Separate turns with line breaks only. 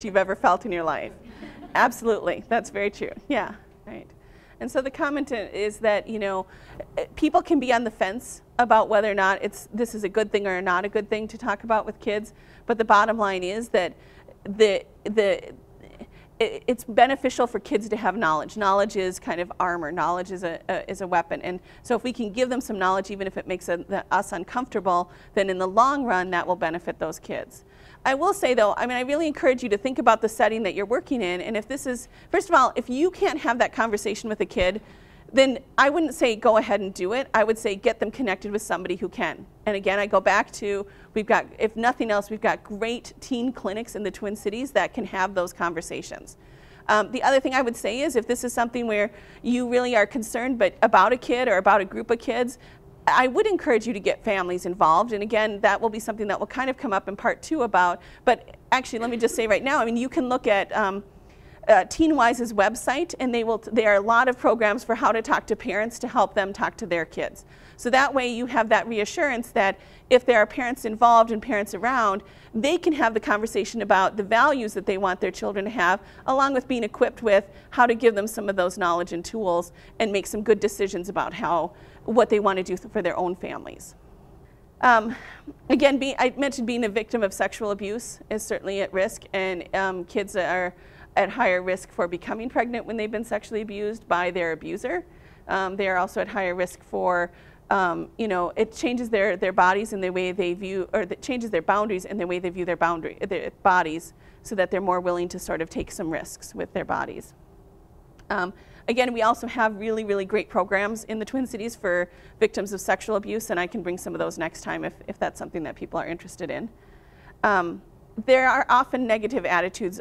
you've ever felt in your life. Absolutely, that's very true. Yeah, right. And so the comment is that, you know, people can be on the fence about whether or not this is a good thing or not a good thing to talk about with kids, but the bottom line is that it's beneficial for kids to have knowledge. Knowledge is kind of armor. Knowledge is a weapon. And so if we can give them some knowledge, even if it makes us uncomfortable, then in the long run, that will benefit those kids. I will say though, I mean, I really encourage you to think about the setting that you're working in. And if this is, first of all, if you can't have that conversation with a kid, then I wouldn't say go ahead and do it. I would say get them connected with somebody who can. And again, I go back to, we've got, if nothing else, we've got great teen clinics in the Twin Cities that can have those conversations. The other thing I would say is if this is something where you really are concerned about a kid or about a group of kids, I would encourage you to get families involved. And again, that will be something that will kind of come up in part 2 about, but actually let me just say right now, I mean, you can look at TeenWise's website, and there are a lot of programs for how to talk to parents to help them talk to their kids. So that way you have that reassurance that if there are parents involved and parents around, they can have the conversation about the values that they want their children to have, along with being equipped with how to give them some of those knowledge and tools and make some good decisions about what they want to do for their own families. Again, I mentioned being a victim of sexual abuse is certainly at risk, and kids are at higher risk for becoming pregnant when they've been sexually abused by their abuser. They are also at higher risk for, you know, it changes their bodies and the way they view, or it changes their boundaries and the way they view their bodies, so that they're more willing to sort of take some risks with their bodies. Again, we also have really, really great programs in the Twin Cities for victims of sexual abuse, and I can bring some of those next time if that's something that people are interested in. There are often negative attitudes